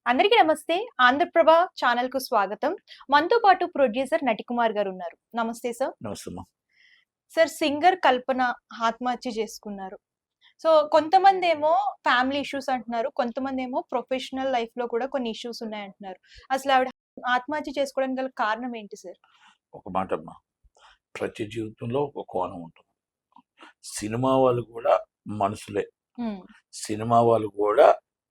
అందరికీ నమస్తే. ఆంధ్రప్రభ ఛానల్‌కు స్వాగతం. మనతో పాటు ప్రొడ్యూసర్ నటికుమార్ గారు ఉన్నారు. నమస్తే సార్. నమస్తే అమ్మా. సార్ సింగర్ కల్పన ఆత్మహత్య చేసుకున్నారు. సో కొంతమందేమో ఫ్యామిలీ ఇష్యూస్ అంటున్నారు. కొంతమందేమో ప్రొఫెషనల్ లైఫ్‌లో కూడా కొన్ని ఇష్యూస్ ఉన్నాయంటున్నారు. అసలు ఆవిడ ఆత్మహత్య చేసుకోవడానికి గల కారణం ఏంటి సార్? ఒక మాట అమ్మా, ప్రతి జీవితంలో ఒక కోణం ఉంటుంది. సినిమా వాళ్ళు కూడా మనుషులే. హ్మ్. సినిమా వాళ్ళు కూడా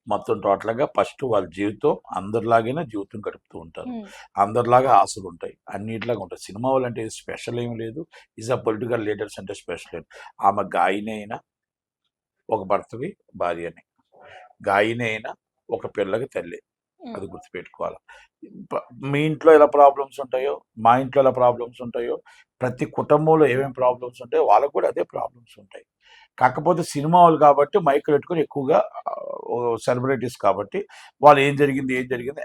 మొత్తం టోటల్గా ఫస్ట్ వాళ్ళ జీవితం అందరిలాగానే జీవితం గడుపుతూ ఉంటారు. హ్మ్. అందరిలాగా ఆశలు ఉంటాయి, అన్నిట్లాగా ఉంటాయి. సినిమా వాళ్ళు అంటే స్పెషల్ ఏం లేదు. ఈజ్ ఆ పొలిటికల్ లీడర్స్ అంటే స్పెషల్ లేదు. ఆమె గాయని అయినా ఒక భర్తకి భార్యని, గాయని అయినా ఒక పిల్లకి తల్లి. హ్మ్. అది గుర్తుపెట్టుకోవాలి. మీ ఇంట్లో ఎలా ప్రాబ్లమ్స్ ఉంటాయో, మా ఇంట్లో ఎలా ప్రాబ్లమ్స్ ఉంటాయో, ప్రతి కుటుంబంలో ఏమేమి ప్రాబ్లమ్స్ ఉంటాయో వాళ్ళకు కూడా అదే ప్రాబ్లమ్స్ ఉంటాయి. కాకపోతే సినిమా వాళ్ళు కాబట్టి మైకులు పెట్టుకొని ఎక్కువగా సెలబ్రిటీస్ కాబట్టి వాళ్ళు ఏం జరిగింది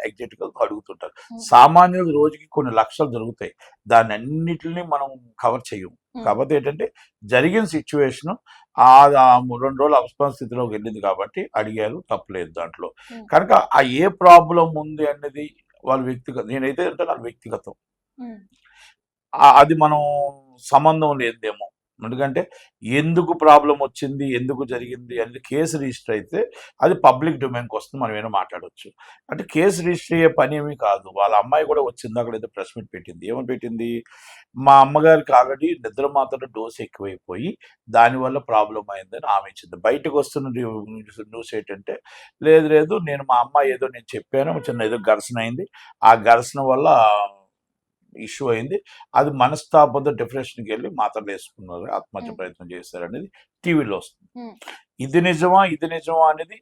ఎగ్జాక్ట్గా అడుగుతుంటారు. హ్మ్. సామాన్యులు రోజుకి కొన్ని లక్షలు జరుగుతాయి, దాన్ని అన్నిటిని మనం కవర్ చేయము. హ్మ్. కాకపోతే ఏంటంటే జరిగిన సిచ్యువేషన్ ఆ 2 రోజులు అపస్మార స్థితిలోకి వెళ్ళింది కాబట్టి అడిగారు, తప్పలేదు దాంట్లో. హ్మ్. కనుక ఆ ఏ ప్రాబ్లం ఉంది అనేది వాళ్ళ వ్యక్తిగతం. నేనైతే అంటే నా వ్యక్తిగతం. హ్మ్. అది మనం సంబంధం లేదేమో. ఎందుకంటే ఎందుకు ప్రాబ్లం వచ్చింది, ఎందుకు జరిగింది అనేది కేసు రిజిస్టర్ అయితే అది పబ్లిక్ డొమైన్కి వస్తుంది, మనం ఏమైనా మాట్లాడవచ్చు. అంటే కేసు రిజిస్టర్ అయ్యే పని ఏమీ కాదు. వాళ్ళ అమ్మాయి కూడా వచ్చింది, అక్కడ ఏదో ప్రెస్ మీట్ పెట్టింది. ఏమని పెట్టింది? మా అమ్మగారికి ఆల్రెడీ నిద్ర మాత్రం డోస్ ఎక్కువైపోయి దానివల్ల ప్రాబ్లం అయిందని ఆమె ఇచ్చింది. బయటకు వస్తున్న న్యూస్ ఏంటంటే, లేదు లేదు, నేను మా అమ్మాయి ఏదో నేను చెప్పాను, చిన్న ఏదో ఘర్షణ అయింది, ఆ ఘర్షణ వల్ల ఇష్యూ అయింది, అది మనస్తాపంతో డిప్రెషన్కి వెళ్ళి మాత్రలు వేసుకున్నారు, ఆత్మహత్య ప్రయత్నం చేశారు అనేది టీవీలో వస్తుంది. ఇది నిజమా అనేది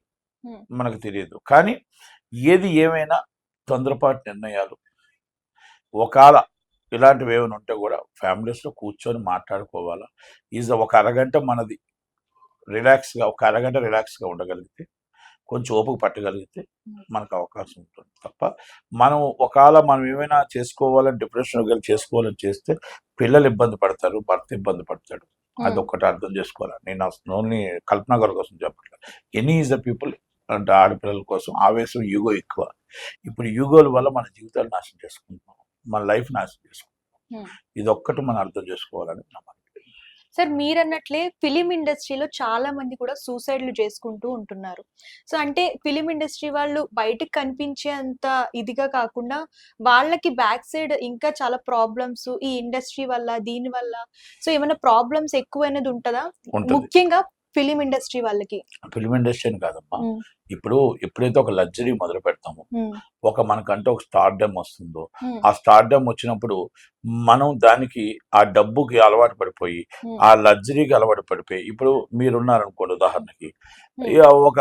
మనకు తెలియదు. కానీ ఏది ఏమైనా తొందరపాటు నిర్ణయాలు, ఒకవేళ ఇలాంటివి ఏమైనా ఉంటే కూడా ఫ్యామిలీస్లో కూర్చొని మాట్లాడుకోవాలా. ఒక అరగంట మనది రిలాక్స్గా, ఒక అరగంట రిలాక్స్గా ఉండగలిగితే, కొంచెం ఓపిక పట్టగలిగితే మనకు అవకాశం ఉంటుంది తప్ప మనం ఒకవేళ మనం ఏమైనా చేసుకోవాలని డిప్రెషన్ చేసుకోవాలని చేస్తే పిల్లలు ఇబ్బంది పడతారు, భర్త ఇబ్బంది పడతాడు. అదొక్కటి అర్థం చేసుకోవాలి. నేను ఓన్లీ కల్పన గారి కోసం చెప్పట్లేదు, ఎనీ ఈజ్ ద పీపుల్. అంటే ఆడపిల్లల కోసం ఆవేశం, యూగో ఎక్కువ. ఇప్పుడు యూగోల వల్ల మన జీవితాలు నాశనం చేసుకుంటున్నాం, మన లైఫ్ నాశనం చేసుకుంటున్నాం. ఇది ఒక్కటి మనం అర్థం చేసుకోవాలని నా మాట. సార్ మీరన్నట్లే ఫిలిం ఇండస్ట్రీలో చాలా మంది కూడా సూసైడ్‌లు చేసుకుంటూ ఉంటున్నారు. సో, అంటే ఫిలిం ఇండస్ట్రీ వాళ్ళు బయటకి కనిపించేంత ఇదిగా కాకుండా వాళ్ళకి బ్యాక్ సైడ్ ఇంకా చాలా ప్రాబ్లమ్స్ ఈ ఇండస్ట్రీ వల్ల, దీని వల్ల సో, ఏమైనా ప్రాబ్లమ్స్ ఎక్కువైనది ఉంటదా? ఉంటుంది. ముఖ్యంగా ఫిలిం ఇండస్ట్రీ వాళ్ళకి. ఫిల్మ్ ఇండస్ట్రీ అని కాదమ్మా, హ్మ్. ఇప్పుడు ఎప్పుడైతే ఒక లగ్జరీ మొదలు పెడతామో, హ్మ్. మనకంటే ఒక స్టార్డమ్ వస్తుందో, హ్మ్. ఆ స్టార్డమ్ వచ్చినప్పుడు మనం దానికి ఆ డబ్బుకి అలవాటు పడిపోయి, హ్మ్. ఆ లగ్జరీకి అలవాటు పడిపోయి, ఇప్పుడు మీరున్నారనుకోండి ఉదాహరణకి, హ్మ్. ఒక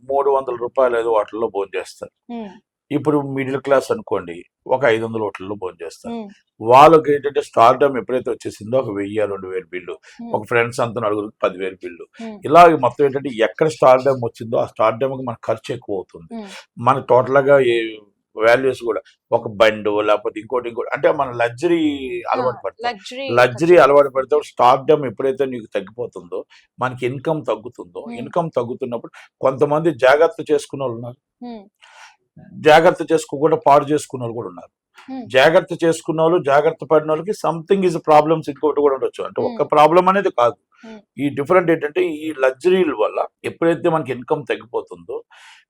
300 రూపాయలు ఏదో హోటల్లో భోంచేస్తారు. హ్మ్. ఇప్పుడు మిడిల్ క్లాస్ అనుకోండి, ఒక 500 హోటల్లో భోంచేస్తారు. హ్మ్. వాళ్ళకి ఏంటంటే స్టార్డమ్ ఎప్పుడైతే వచ్చేసిందో ఒక 1000, 2000 బిల్లు, హ్మ్. ఒక ఫ్రెండ్స్ అంతా నలుగురికి 10,000 బిల్లు. హ్మ్. ఇలా మొత్తం ఏంటంటే ఎక్కడ స్టార్డమ్ వచ్చిందో ఆ స్టార్డమ్కి మన ఖర్చు ఎక్కువ అవుతుంది. హ్మ్. మన టోటల్గా వాల్యూస్ కూడా, ఒక బండో లేకపోతే ఇంకోటి అంటే మన లగ్జరీ ఆ! అలవాటు పడతాం. లగ్జరీ లగ్జరీ ఖర్చులు. అలవాటు పడితే స్టార్డమ్ ఎప్పుడైతే నీకు తగ్గిపోతుందో, మనకి ఇన్కమ్ తగ్గుతుందో, హ్మ్. ఇన్కమ్ తగ్గుతున్నప్పుడు కొంతమంది జాగ్రత్త చేసుకున్న వాళ్ళు ఉన్నారు, హ్మ్. జాగ్రత్త చేసుకోకుండా పాడు చేసుకున్న వాళ్ళు కూడా ఉన్నారు. హ్మ్. జాగ్రత్త చేసుకున్న వాళ్ళు, జాగ్రత్త పడిన వాళ్ళకి సంథింగ్ ఈజ్ ప్రాబ్లమ్స్ ఇంకోటి కూడా ఉండొచ్చు. అంటే ఒక్క ప్రాబ్లం అనేది కాదు. ఈ డిఫరెంట్ ఏంటంటే ఈ లగ్జరీల వల్ల ఎప్పుడైతే మనకి ఇన్కమ్ తగ్గిపోతుందో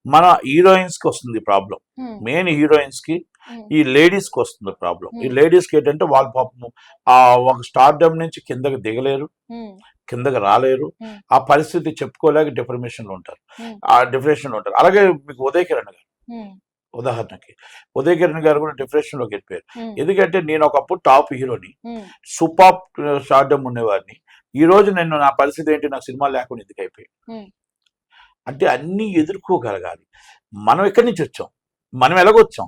మన హీరోయిన్స్ కి వస్తుంది ప్రాబ్లం. మెయిన్ హీరోయిన్స్ కి, ఈ లేడీస్ కి వస్తుంది ప్రాబ్లం. ఈ లేడీస్ కి ఏంటంటే వాళ్ళ పాపం ఆ ఒక స్టార్డమ్ నుంచి కిందకి దిగలేరు, కిందకి రాలేరు. ఆ పరిస్థితి చెప్పుకోలేక డిప్రెషన్ లో ఉంటారు, అలాగే మీకు ఉదయ్ కిరణ్ గారు ఉదాహరణకి, ఉదయ్ కిరణ్ గారు కూడా డిప్రెషన్ లోకి వెళ్ళిపోయారు. ఎందుకంటే నేను ఒకప్పుడు టాప్ హీరోని, సూపర్ స్టార్డమ్ ఉండేవాడిని, ఈ రోజు నా పరిస్థితి ఏంటి, నాకు సినిమా లేకుండా ఎందుకు అయిపోయి. అంటే అన్ని ఎదుర్కోగలగాలి. మనం ఎక్కడి నుంచి వచ్చాం, మనం ఎలాగొచ్చాం,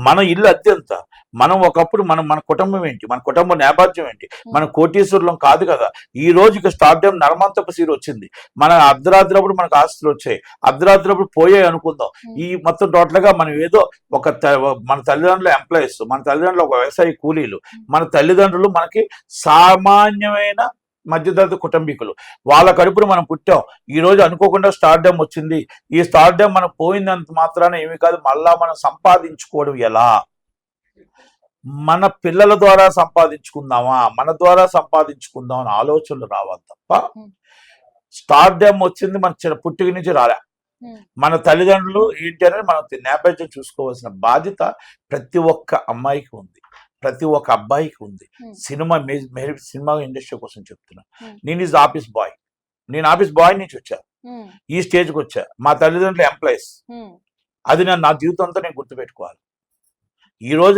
మన ఇల్లు అద్దె ఎంత, మనం ఒకప్పుడు మన కుటుంబం ఏంటి, మన కుటుంబ నేపథ్యం ఏంటి, మనం కోటీశ్వరులం కాదు కదా. ఈ రోజు ఇక స్టార్డమ్ నరమంతపు సీరు వచ్చింది. మన అర్ధరాత్రిప్పుడు మనకు ఆస్తులు వచ్చాయి, అర్ధరాత్రిప్పుడు పోయాయి అనుకుందాం. ఈ మొత్తం టోటల్గా మనం ఏదో మన తల్లిదండ్రులు ఎంప్లాయీస్, మన తల్లిదండ్రులు ఒక వ్యవసాయ కూలీలు, మన తల్లిదండ్రులు మనకి సామాన్యమైన మధ్యతరగతి కుటుంబీకులు, వాళ్ళ కడుపును మనం పుట్టాం. ఈ రోజు అనుకోకుండా స్టార్డమ్ వచ్చింది. ఈ స్టార్డమ్ మనం పోయినంత మాత్రాన ఏమీ కాదు, మళ్ళా మనం సంపాదించుకోవడం ఎలా, మన పిల్లల ద్వారా సంపాదించుకుందామా, మన ద్వారా సంపాదించుకుందాం అని ఆలోచనలు రావాలి తప్ప స్టార్డమ్ వచ్చింది మన పుట్టిక నుంచి రాలే. మన తల్లిదండ్రులు ఏంటి అనేది మనం నేపథ్యం చూసుకోవాల్సిన బాధ్యత ప్రతి ఒక్క అమ్మాయికి ఉంది, ప్రతి ఒక్క అబ్బాయికి ఉంది. సినిమా ఇండస్ట్రీ కోసం చెప్తున్నా. నేను ఈజ్ ఆఫీస్ బాయ్, నేను ఆఫీస్ బాయ్ నుంచి వచ్చా, ఈ స్టేజ్కి వచ్చా. మా తల్లిదండ్రులు ఎంప్లాయీస్. అది నా జీవితం అంతా నేను గుర్తుపెట్టుకోవాలి. ఈ రోజు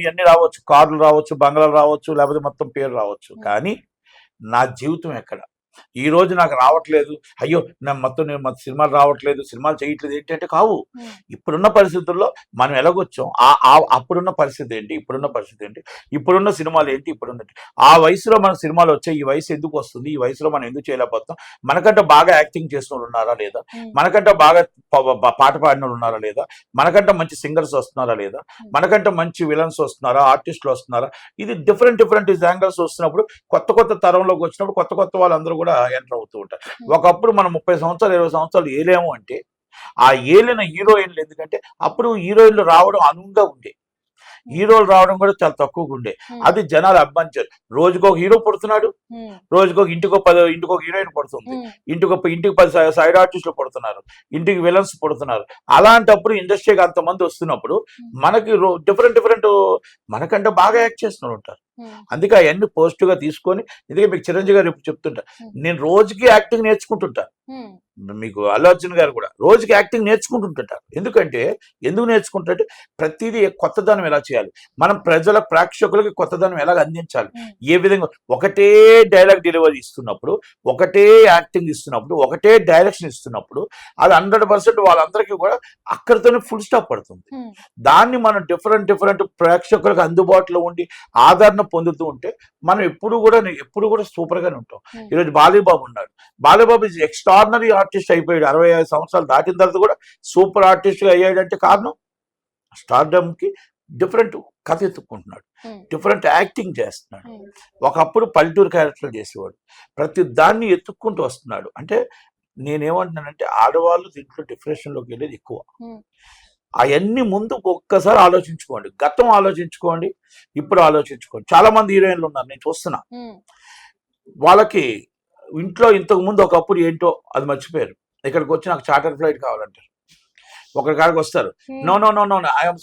ఇవన్నీ రావచ్చు, కార్లు రావచ్చు, బంగ్లాలు రావచ్చు, లేకపోతే మొత్తం పేరు రావచ్చు, కానీ నా జీవితం ఎక్కడ? ఈ రోజు నాకు రావట్లేదు, అయ్యో నేను సినిమాలు రావట్లేదు, సినిమాలు చేయట్లేదు ఏంటంటే కావు. ఇప్పుడున్న పరిస్థితుల్లో మనం ఎలాగొచ్చాం, అప్పుడున్న పరిస్థితి ఏంటి, ఇప్పుడున్న పరిస్థితి ఏంటి, ఇప్పుడున్న సినిమాలు ఏంటి, ఆ వయసులో మనకు సినిమాలు వచ్చాయి. ఈ వయసు ఎందుకు వస్తుంది, ఈ వయసులో మనం ఎందుకు చేయలేకపోతాం? మనకంటే బాగా యాక్టింగ్ చేసిన వాళ్ళు ఉన్నారా లేదా, మనకంటే బాగా పాట పాడిన వాళ్ళు ఉన్నారా లేదా, మనకంటే మంచి సింగర్స్ వస్తున్నారా లేదా, మనకంటే మంచి విలన్స్ వస్తున్నారా, ఆర్టిస్టులు వస్తున్నారా? ఇది డిఫరెంట్ యాంగిల్స్ వస్తున్నప్పుడు, కొత్త తరంలోకి వచ్చినప్పుడు కొత్త వాళ్ళందరూ కూడా ఎంటర్ అవుతూ ఉంటారు. ఒకప్పుడు మనం 30 సంవత్సరాలు 20 సంవత్సరాలు ఏలేము అంటే ఆ ఏలిన హీరోయిన్లు, ఎందుకంటే అప్పుడు హీరోయిన్లు రావడం అనువుగా ఉండే, హీరోలు రావడం కూడా చాలా తక్కువగా ఉండే. అది జనాలు అభిమానించారు. రోజుకు ఒక హీరో పడుతున్నాడు, రోజుకొక ఇంటికి ఒక హీరోయిన్ పడుతుంది, ఇంటికి 10 సైడ్ ఆర్టిస్టులు పడుతున్నారు, ఇంటికి విలన్స్ పడుతున్నారు. అలాంటప్పుడు ఇండస్ట్రీకి అంతమంది వస్తున్నప్పుడు మనకి డిఫరెంట్ మనకంటే బాగా యాక్ట్ చేస్తున్నారు ఉంటారు. అందుకే అవన్నీ పాజిటివ్ గా తీసుకొని, ఎందుకంటే మీకు చిరంజీవి గారు ఎప్పుడు చెప్తుంటా, నేను రోజుకి యాక్టింగ్ నేర్చుకుంటుంటా. మీకు అల్లు అర్జున్ గారు కూడా రోజుకి యాక్టింగ్ నేర్చుకుంటుంటారు. ఎందుకు నేర్చుకుంటుంటే ప్రతిదీ కొత్తదనం ఎలా చేయాలి, మనం ప్రేక్షకులకి కొత్తదనం ఎలా అందించాలి, ఏ విధంగా ఒకటే డైలాగ్ డెలివరీ ఇస్తున్నప్పుడు, ఒకటే యాక్టింగ్ ఇస్తున్నప్పుడు, ఒకటే డైరెక్షన్ ఇస్తున్నప్పుడు అది 100% వాళ్ళందరికీ కూడా అక్కడితోనే ఫుల్ స్టాప్ పడుతుంది. దాన్ని మనం డిఫరెంట్ ప్రేక్షకులకు అందుబాటులో ఉండి ఆదరణ పొందుతూ ఉంటే మనం ఎప్పుడు కూడా సూపర్ గానే ఉంటాం. ఈరోజు బాలీబాబు ఉన్నాడు, బాలీబాబు ఇస్ ఎక్స్ట్రాడినరీ ఆర్టిస్ట్ అయిపోయాడు. 65 సంవత్సరాలు దాటిన తర్వాత కూడా సూపర్ ఆర్టిస్ట్ అయ్యాడంటే కారణం స్టార్డమ్ కి డిఫరెంట్ కథ ఎత్తుక్కుంటున్నాడు, డిఫరెంట్ యాక్టింగ్ చేస్తున్నాడు. ఒకప్పుడు పల్లెటూరు క్యారెక్టర్లు చేసేవాడు, ప్రతి దాన్ని ఎత్తుక్కుంటూ వస్తున్నాడు. అంటే నేనేమంటున్నానంటే ఆడవాళ్ళు దీంట్లో డిప్రెషన్లోకి వెళ్ళేది ఎక్కువ. అవన్నీ ముందు ఒక్కసారి ఆలోచించుకోండి, గతం ఆలోచించుకోండి, ఇప్పుడు ఆలోచించుకోండి. చాలా మంది హీరోయిన్లు ఉన్నారు, నేను చూస్తున్నా, వాళ్ళకి ఇంట్లో ఇంతకు ముందు ఒకప్పుడు ఏంటో అది మర్చిపోయారు. ఇక్కడికి వచ్చి నాకు చార్టర్ ఫ్లైట్ కావాలంటారు. ఒకరి కాడికి వస్తారు, నో ఐఎమ్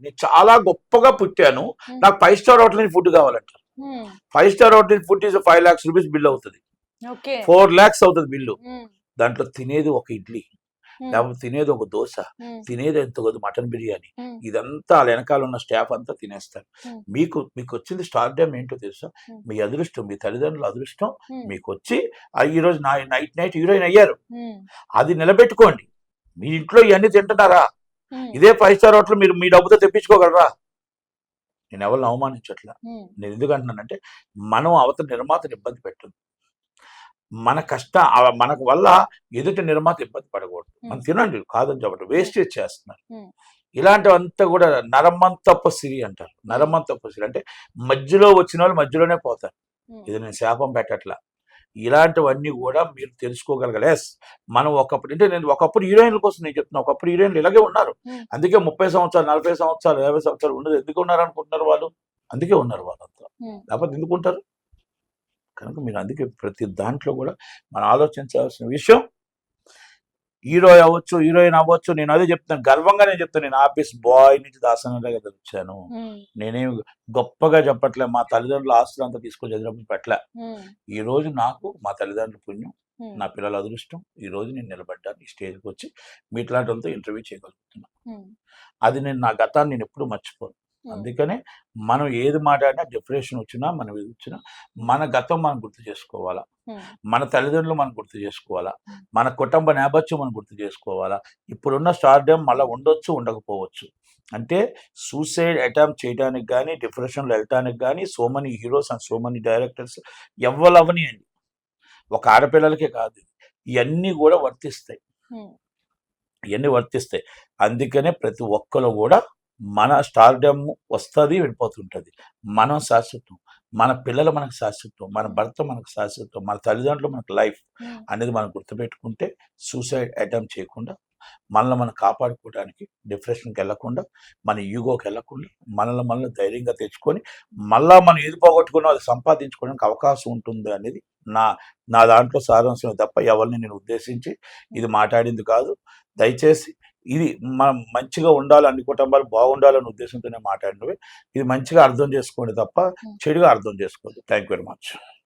నేను చాలా గొప్పగా పుట్టాను, నాకు 5 స్టార్ హోటల్ ఫుడ్ కావాలంటారు. 5 star hotel food is 5 lakhs rupees bill అవుతుంది, 4 lakhs అవుతుంది బిల్లు. దాంట్లో తినేది ఒక ఇడ్లీ, లేకపోతే తినేది ఒక దోశ, తినేది ఎంతో మటన్ బిర్యానీ, ఇదంతా వాళ్ళ వెనకాల ఉన్న స్టాఫ్ అంతా తినేస్తారు. మీకు వచ్చింది స్టార్డమ్ ఏంటో తెలుసా? మీ అదృష్టం, మీ తల్లిదండ్రుల అదృష్టం. మీకు వచ్చి ఈరోజు నైట్ హీరోయిన్ అయ్యారు, అది నిలబెట్టుకోండి. మీ ఇంట్లో ఇవన్నీ తింటున్నారా? ఇదే 5 స్టార్ హోటల్ మీరు మీ డబ్బుతో తెప్పించుకోగలరా? నేను ఎవరిని అవమానించట్లా. నేను ఎందుకంటున్నానంటే మనం అవతల నిర్మాతను ఇబ్బంది పెట్టదు, మనకు వల్ల ఎదుటి నిర్మాత ఇబ్బంది పడకూడదు. మనం తినండి కాదని చెప్పడం, వేస్టేజ్ చేస్తున్నారు. ఇలాంటివంతా కూడా నరమంతప్ప సిరి అంటారు. నరమంతప్ప సిరి అంటే మధ్యలో వచ్చిన వాళ్ళు మధ్యలోనే పోతారు. ఇది నేను శాపం పెట్టట్లా. ఇలాంటివన్నీ కూడా మీరు తెలుసుకోగలగాలి. మనం ఒకప్పుడు హీరోయిన్ల కోసం నేను చెప్తున్నా, ఒకప్పుడు హీరోయిన్లు ఇలాగే ఉన్నారు. అందుకే 30 సంవత్సరాలు 40 సంవత్సరాలు 50 సంవత్సరాలు ఉండదు. ఎందుకు ఉన్నారు అనుకుంటున్నారు వాళ్ళు? అందుకే ఉన్నారు వాళ్ళంతా, లేకపోతే ఎందుకుంటారు? కనుక మీరు అందుకే ప్రతి దాంట్లో కూడా మనం ఆలోచించాల్సిన విషయం, హీరో అవ్వచ్చు, హీరోయిన్ అవ్వచ్చు. నేను అదే చెప్తాను, గర్వంగా నేను చెప్తాను, నేను ఆఫీస్ బాయ్ నుంచి దాసనగా వచ్చాను. నేనేం గొప్పగా చెప్పట్లే, మా తల్లిదండ్రుల ఆస్తులు అంతా తీసుకొని చదివినప్పుడు పెట్టలే. ఈ రోజు నాకు మా తల్లిదండ్రుల పుణ్యం, నా పిల్లల అదృష్టం, ఈ రోజు నేను నిలబడ్డాను, ఈ స్టేజ్కి వచ్చి మీట్లాంటి వాళ్ళతో ఇంటర్వ్యూ చేయగలుగుతున్నా. అది నా గతాన్ని నేను ఎప్పుడు మర్చిపోను. అందుకనే మనం ఏది మాట్లాడినా డిప్రెషన్ వచ్చినా, మనం ఏది వచ్చినా మన గతం మనం గుర్తు చేసుకోవాలా, మన తల్లిదండ్రులు మనం గుర్తు చేసుకోవాలా, మన కుటుంబ నేపథ్యం మనం గుర్తు చేసుకోవాలా. ఇప్పుడున్న స్టార్డమ్ మళ్ళీ ఉండొచ్చు, ఉండకపోవచ్చు. అంటే సూసైడ్ అటెంప్ట్ చేయడానికి కానీ, డిప్రెషన్లో వెళ్ళటానికి కానీ so many heroes and so many directors ఎవ్వలవని అండి. ఒక ఆడపిల్లలకే కాదు, ఇవన్నీ కూడా వర్తిస్తాయి, అందుకనే ప్రతి ఒక్కరు కూడా మన స్టార్డమ్ వస్తుంది, వెళ్ళిపోతుంటుంది. మనం శాశ్వతం, మన పిల్లలు మనకు శాశ్వతం, మన భర్త మనకు శాశ్వతం, మన తల్లిదండ్రులు మనకు లైఫ్ ఉమ్, అనేది మనం గుర్తుపెట్టుకుంటే సూసైడ్ అటెంప్ట్ చేయకుండా మనల్ని మనం కాపాడుకోవడానికి డిప్రెషన్కి వెళ్ళకుండా, మన ఈగోకి వెళ్ళకుండా, మనల్ని ధైర్యంగా తెచ్చుకొని మళ్ళా మనం ఏది పోగొట్టుకున్నా అది సంపాదించుకోవడానికి అవకాశం ఉంటుంది అనేది నా నా దాంట్లో సారాంశం తప్ప ఎవరిని నేను ఉద్దేశించి ఇది మాట్లాడింది కాదు. దయచేసి ఇది మనం మంచిగా ఉండాలి, అన్ని కుటుంబాలు బాగుండాలనే ఉద్దేశంతోనే మాట్లాడినవి. ఇది మంచిగా అర్థం చేసుకోండి తప్ప చెడుగా అర్థం చేసుకోవద్దు. Thank you very much.